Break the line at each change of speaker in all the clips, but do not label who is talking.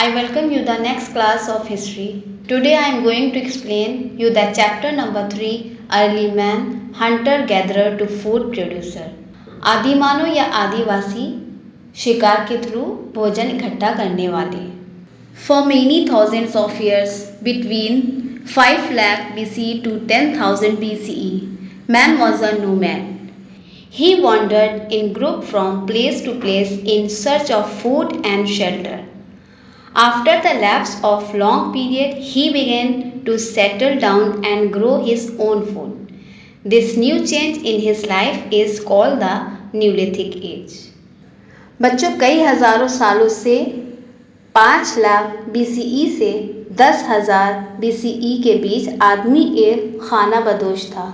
I welcome you the next class of history. Today I am going to explain you the chapter number 3 early man hunter gatherer to food producer. आदिमानव या आदिवासी शिकार के through भोजन इकट्ठा करने वाले. For many thousands of years between 5 lakh BCE to 10,000 BCE, man was a nomad. He wandered in group from place to place in search of food and shelter. After the lapse of long period, he began to settle down and grow his own food. This new change in his life is called the Neolithic Age. बच्चों, कई हजारों सालों से 5 lakh BCE से 10,000 BCE के बीच आदमी एक खानाबदोश था।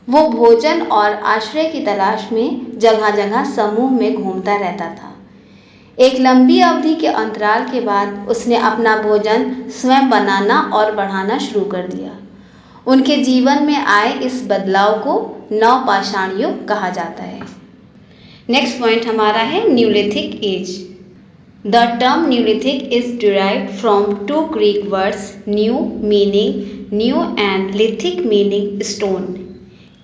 वो भोजन और आश्रय की तलाश में जगह जगह समूह में घूमता रहता था। एक लंबी अवधि के अंतराल के बाद उसने अपना भोजन स्वयं बनाना और बढ़ाना शुरू कर दिया। उनके जीवन में आए इस बदलाव को नवपाषाण युग कहा जाता है। नेक्स्ट पॉइंट हमारा है neolithic age. The term Neolithic is derived from 2 Greek words, new meaning new and lithic meaning stone.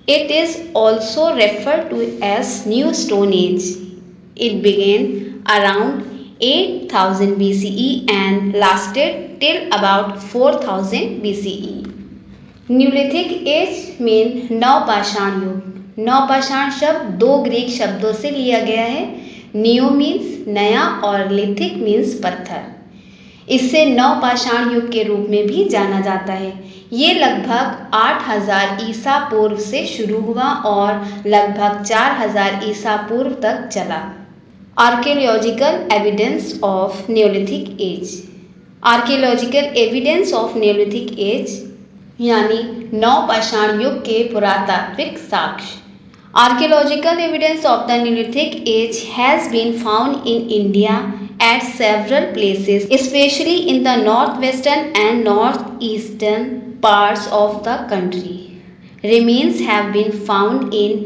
It is also referred to as New Stone Age. It began around 8000 BCE and lasted till about 4000 BCE. Neolithic Age means नवपाषाण युग. नवपाषाण शब्द 2 Greek शब्दों से लिया गया है. Neo means नया और लिथिक मीन्स पत्थर. इससे नवपाषाण युग के रूप में भी जाना जाता है. ये लगभग 8000 ईसा पूर्व से शुरू हुआ और लगभग 4000 ईसा पूर्व तक चला. Archaeological evidence of neolithic age. Archaeological evidence of neolithic age यानी नवपाषाण युग के पुरातात्विक साक्ष्य. Archaeological evidence of the Neolithic age has been found in India at several places, especially in the northwestern and northeastern parts of the country. Remains have been found in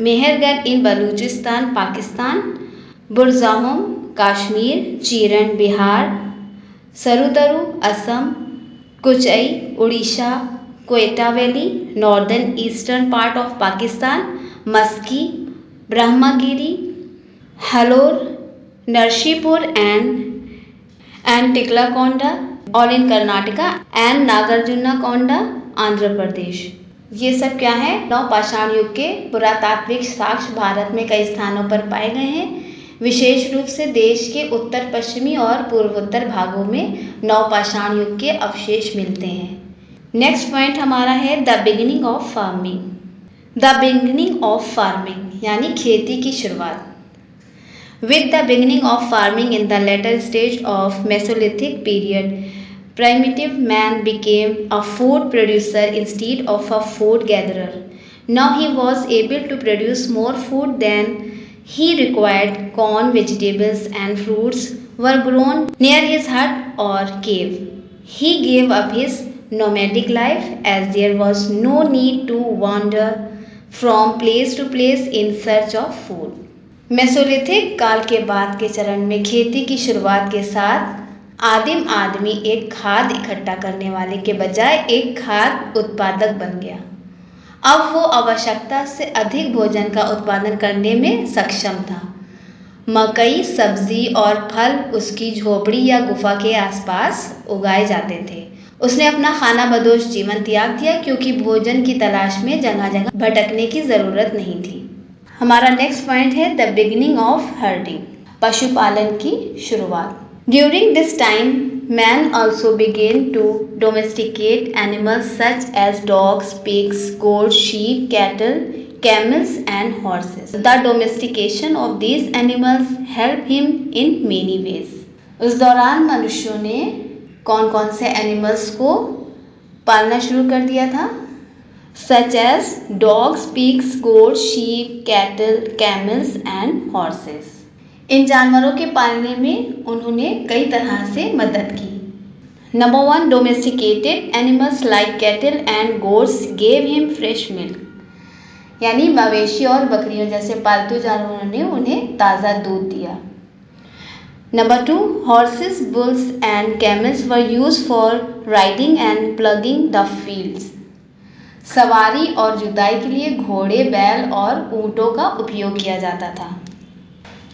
Mehergarh in Baluchistan, Pakistan, Burzahum, Kashmir, Chiran, Bihar, Sarudaru, Assam, Kuchai, Odisha, Quetta Valley, northern eastern part of Pakistan, Maski, Brahmagiri, Halore, Narshipur and Tiklakonda, all in Karnataka and Nagarjunakonda, Andhra Pradesh. ये सब क्या है? नवपाषाण युग के पुरातात्विक साक्ष्य भारत में कई स्थानों पर पाए गए हैं. विशेष रूप से देश के उत्तर पश्चिमी और पूर्वोत्तर भागों में नवपाषाण युग के अवशेष मिलते हैं. नेक्स्ट पॉइंट हमारा है the beginning of farming. The beginning of farming यानी खेती की शुरुआत. With the beginning of farming in the later stage of Mesolithic period, primitive man became a food producer instead of a food gatherer. Now he was able to produce more food than he required. Corn, vegetables and fruits were grown near his hut or cave. He gave up his nomadic life as there was no need to wander from place to place in search of food. Mesolithic काल के बाद के चरण में खेती की शुरुआत के साथ आदिम आदमी एक खाद इकट्ठा करने वाले के बजाय एक खाद्य उत्पादक बन गया. अब वो आवश्यकता से अधिक भोजन का उत्पादन करने में सक्षम था. मकई, सब्जी और फल उसकी झोपड़ी या गुफा के आसपास उगाए जाते थे. उसने अपना खानाबदोश जीवन त्याग दिया क्योंकि भोजन की तलाश में जगह जगह भटकने की जरूरत नहीं थी. हमारा नेक्स्ट पॉइंट है द बिगिनिंग ऑफ हर्डिंग. पशुपालन की शुरुआत. During this time, man also began to domesticate animals such as dogs, pigs, goats, sheep, cattle, camels and horses. The domestication of these animals helped him in many ways. उस दौरान मनुष्यों ने कौन कौन से एनिमल्स को पालना शुरू कर दिया था? Such as dogs, pigs, goats, sheep, cattle, camels and horses. इन जानवरों के पालने में उन्होंने कई तरह से मदद की. Number 1, domesticated animals like cattle and goats gave him fresh milk. यानी मवेशी और बकरियों जैसे पालतू जानवरों ने उन्हें ताज़ा दूध दिया. Number 2, horses, bulls and camels were used for riding and ploughing the fields. सवारी और जुताई के लिए घोड़े, बैल और ऊंटों का उपयोग किया जाता था।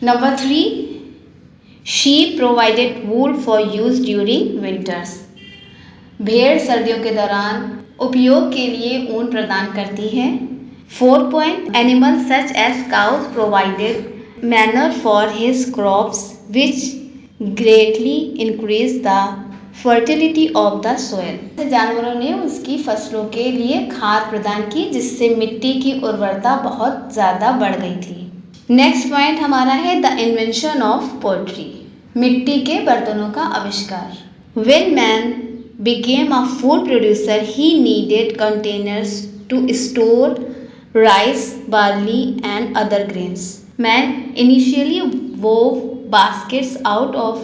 Number 3, sheep provided wool for use during winters. भेड़ सर्दियों के दौरान उपयोग के लिए ऊन प्रदान करती है। 4 point, animals such as cows provided manure for his crops which greatly increased the fertility of the soil. जानवरों ने उसकी फसलों के लिए खाद प्रदान की जिससे मिट्टी की उर्वरता बहुत ज़्यादा बढ़ गई थी। नेक्स्ट पॉइंट हमारा है द इन्वेंशन ऑफ पोट्री, मिट्टी के बर्तनों का आविष्कार। When man became a food producer, he needed containers to store rice, barley and other grains. Man initially wove baskets out of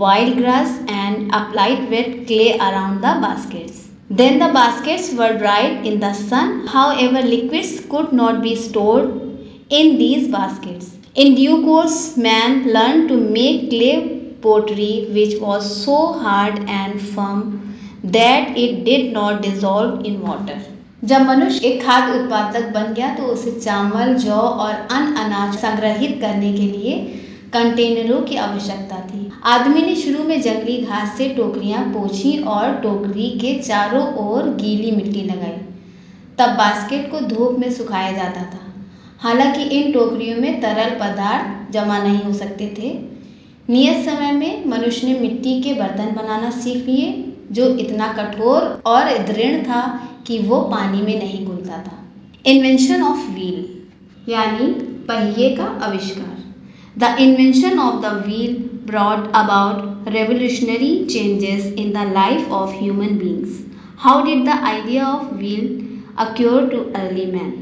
wild grass and applied wet clay around the baskets. Then the baskets were dried in the sun. However, liquids could not be stored in these baskets. In due course, man learned to make clay pottery which was so hard and firm that it did not dissolve in water. जब मनुष्य एक खाद्य उत्पादक बन गया तो उसे चावल, जौ और अन्य अनाज संग्रहित करने के लिए कंटेनरों की आवश्यकता थी। आदमी ने शुरू में जंगली घास से टोकरियां पोंछी और टोकरी के चारों ओर गीली मिट्टी लगाई। तब बास्केट को धूप में सुखाया जाता था। हालांकि इन टोकरियों में तरल पदार्थ जमा नहीं हो सकते थे। नियत समय में मनुष्य ने मिट्टी के बर्तन बनाना सीख लिए जो इतना कठोर और दृढ़ था कि वो पानी में नहीं घुलता था। इन्वेंशन ऑफ व्हील यानी पहिए का आविष्कार। The invention of the wheel brought about revolutionary changes in the life of human beings. How did the idea of wheel acquire too early man?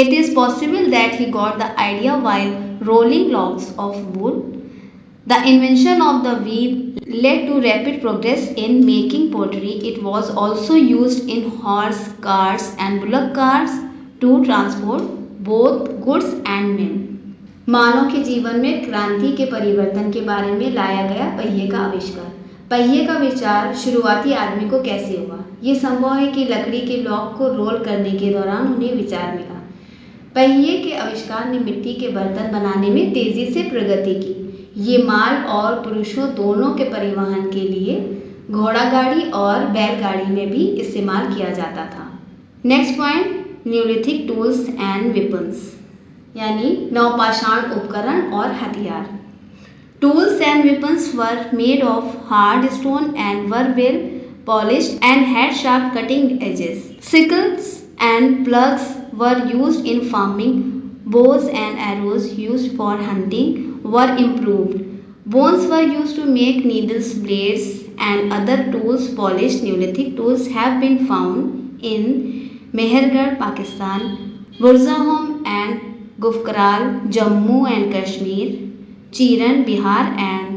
It is possible that he got the idea while rolling logs of wood. The invention of the wheel led to rapid progress in making pottery. It was also used in horse cars and bullock cars to transport both goods and men. मानव के जीवन में क्रांति के परिवर्तन के बारे में लाया गया पहिए का आविष्कार। पहिए का विचार शुरुआती आदमी को कैसे हुआ? ये संभव है कि लकड़ी के लॉग को रोल करने के दौरान उन्हें विचार मिला। पहिए के आविष्कार ने मिट्टी के बर्तन बनाने में तेजी से प्रगति की। ये माल और पुरुषों दोनों के परिवहन के लिए घोड़ा गाड़ी और बैलगाड़ी में भी इस्तेमाल किया जाता था। Next point, neolithic tools and weapons यानी नवपाषाण उपकरण और हथियार। Tools and weapons were made of hard stone and were well polished and had sharp cutting edges. Sickles and plugs were used in farming. Bows and arrows used for hunting were improved. Bones were used to make needles, blades and other tools. Polished Neolithic tools have been found in Mehergarh, Pakistan, Burzahom and Gufkaral, Jammu and Kashmir, Chiran, Bihar and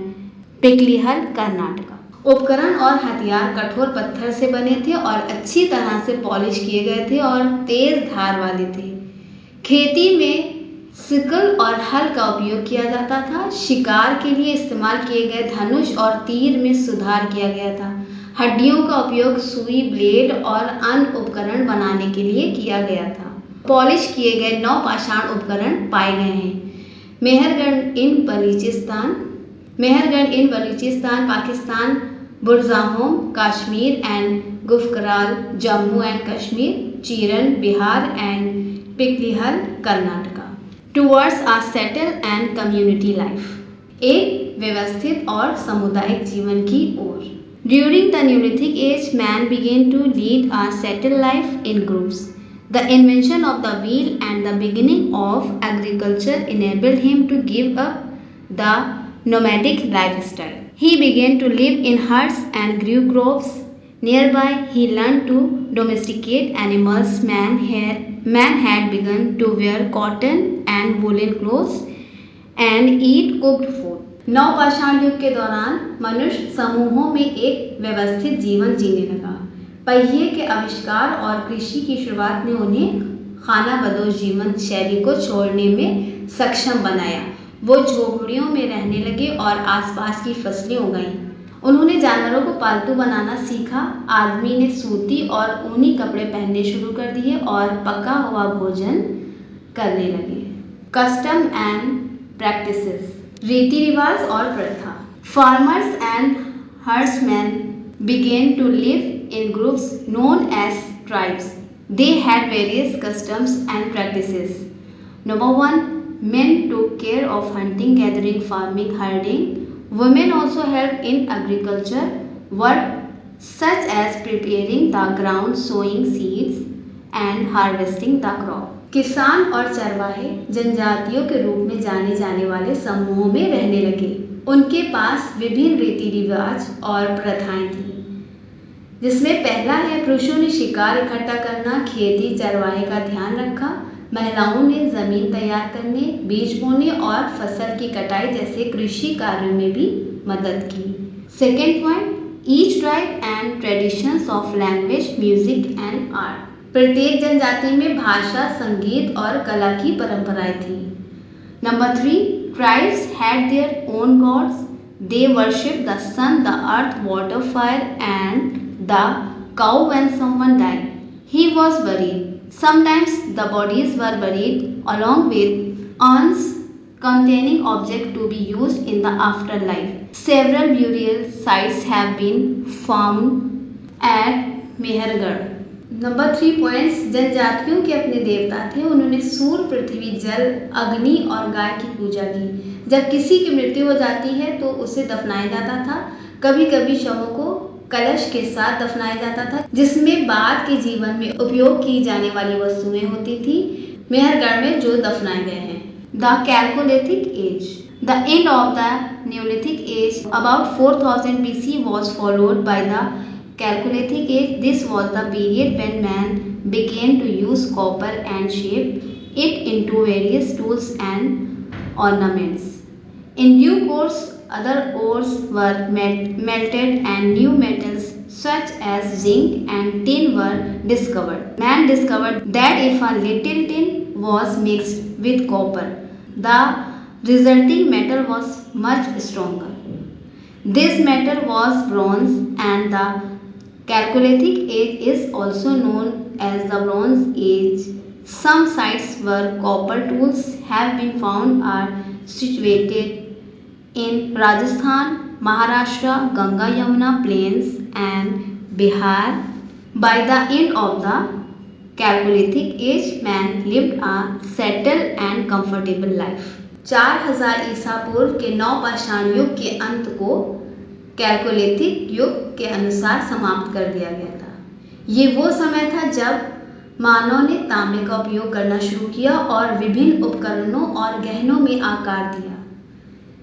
Piklihal, Karnataka. उपकरण और हथियार कठोर पत्थर से बने थे और अच्छी तरह से पॉलिश किए गए थे और तेज धार वाले थे। खेती में सिकल और हल का उपयोग किया जाता था। शिकार के लिए इस्तेमाल किए गए धनुष और तीर में सुधार किया गया था। हड्डियों का उपयोग सुई, ब्लेड और अन्य उपकरण बनाने के लिए किया गया था। पॉलिश किए गए नवपाषाण उपकरण पाए गए हैं। मेहरगढ़ इन Balochistan, Pakistan, बुरज़ाहोम, Kashmir and Gufkral, Jammu and Kashmir, चीरन, Bihar and पिकलिहल, Karnataka. Towards a settled and community life, एक व्यवस्थित और सामुदायिक जीवन की ओर। During the Neolithic age, man began to lead a settled life in groups. The invention of the wheel and the beginning of agriculture enabled him to give up the nomadic lifestyle. He began to live in huts and grew crops. Nearby, he learned to domesticate animals. Man had begun to wear cotton and woolen clothes and eat cooked food. नवपाषाण युग के दौरान मनुष्य समूहों में एक व्यवस्थित जीवन जीने लगा। पहिए के आविष्कार और कृषि की शुरुआत ने उन्हें खानाबदोश जीवन शैली को छोड़ने में सक्षम बनाया। वो झोपड़ियों में रहने लगे और आसपास की फसलें उगाईं। उन्होंने जानवरों को पालतू बनाना सीखा। आदमी ने सूती और ऊनी कपड़े पहनने शुरू कर दिए और पका हुआ भोजन करने लगे। कस्टम एंड प्रैक्टिसेस, रीति रिवाज और प्रथा। Farmers and herdsman began to live in groups known as tribes. They had various customs and practices. Number 1, men took care of hunting, gathering, farming, herding. Women also helped in agriculture work such as preparing the ground, sowing seeds and harvesting the crop. किसान और चरवाहे जनजातियों के रूप में जाने जाने वाले समूहों में रहने लगे। उनके पास विभिन्न रीति रिवाज और प्रथाएं थी, जिसमें पहला है पुरुषों ने शिकार इकट्ठा करना, खेती चरवाहे का ध्यान रखा। महिलाओं ने जमीन तैयार करने, बीज बोने और फसल की कटाई जैसे कृषि कार्यों में भी मदद की। Second point, each tribe and traditions of language, music and art. प्रत्येक जनजाति में भाषा, संगीत और कला की परंपराएं थी। Number 3, tribes had their own gods. They worshiped the sun, the earth, water, fire and the cow when someone died. He was buried. Sometimes the bodies were buried along with urns containing objects to be used in the afterlife. Several burial sites have been found at Mehergarh. Number 3 points, जनजातियों के अपने देवता थे। उन्होंने सूर्य, पृथ्वी, जल, अग्नि और गाय की पूजा की। जब किसी की मृत्यु हो जाती है तो उसे दफनाया जाता था। कभी कभी शवों को कलश के साथ दफनाया जाता था, जिसमें बाद के जीवन में उपयोग की जाने वाली वस्तुएं होती थी। मेहरगढ़ में जो दफनाए गए हैं। The chalcolithic age, the end of the neolithic age about 4000 BC was followed by the Chalcolithic age. This was the period when man began to use copper and shape it into various tools and ornaments. In due course, other ores were melted and new metals such as zinc and tin were discovered. Man discovered that if a little tin was mixed with copper, the resulting metal was much stronger. This metal was bronze, and the Chalcolithic age is also known as the Bronze Age. Some sites where copper tools have been found are situated in Rajasthan, Maharashtra, Ganga Yamuna plains and Bihar. By the end of the Chalcolithic age, man lived a settled and comfortable life. 4000 ईसा पूर्व के नवपाषाण युग के अंत को chalcolithic युग के अनुसार समाप्त कर दिया गया था। ये वो समय था जब मानव ने तांबे का उपयोग करना शुरू किया और विभिन्न उपकरणों और गहनों में आकार दिया।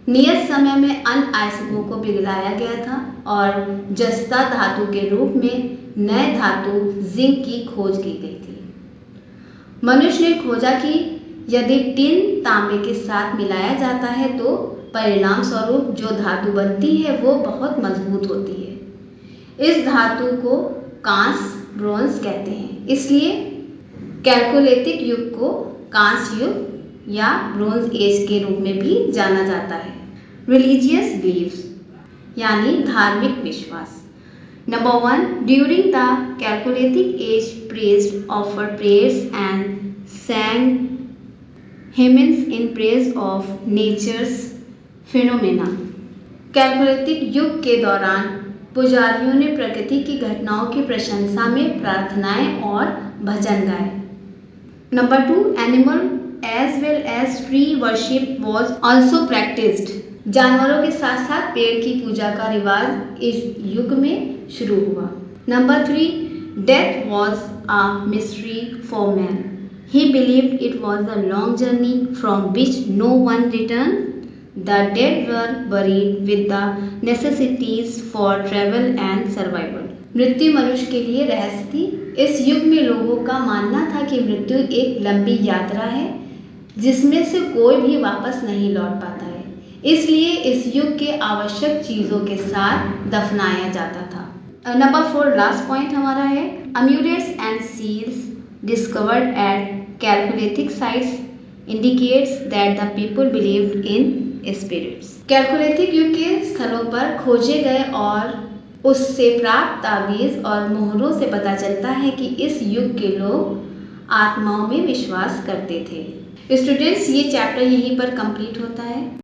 नियत समय में अन्य आयस्कों को पिघलाया गया था और जस्ता धातु के रूप में नए धातु जिंक की खोज की गई थी। मनुष्य ने खोजा कि यदि टिन तांबे के साथ मिलाया जाता है तो परिणाम स्वरूप जो धातु बनती है वो बहुत मजबूत होती है। इस धातु को कांस्य, ब्रोंज कहते हैं। इसलिए कैलकोलिथिक युग को कांस्य युग या ब्रोंज एज के रूप में भी जाना जाता है। रिलीजियस बिलीफ्स यानी धार्मिक विश्वास। Number 1, during the chalcolithic age priest offered prayers and sang hymns in praise of nature's phenomena. Chalcolithic युग के दौरान पुजारियों ने प्रकृति की घटनाओं की प्रशंसा में प्रार्थनाएं और भजन गाए। Number 2, animal as well as tree worship was also practised. जानवरों के साथ साथ पेड़ की पूजा का रिवाज इस युग में शुरू हुआ। Number 3, death was a mystery for man. He believed it was a long journey from which no one returned. The dead were buried with the necessities for travel and survival. मृत्यु मनुष्य के लिए रहस्य थी। इस युग में लोगों का मानना था कि मृत्यु एक लंबी यात्रा है जिसमें से कोई भी वापस नहीं लौट पाता है, इसलिए इस युग के आवश्यक चीज़ों के साथ दफनाया जाता था। नंबर 4 लास्ट पॉइंट हमारा है amulets and seals discovered at Chalcolithic sites indicates that the people believed in spirits. कैलकुलिथिक युग के स्थलों पर खोजे गए और उससे प्राप्त ताबीज और मोहरों से पता चलता है कि इस युग के लोग आत्माओं में विश्वास करते थे। स्टूडेंट्स, ये चैप्टर यहीं पर कंप्लीट होता है।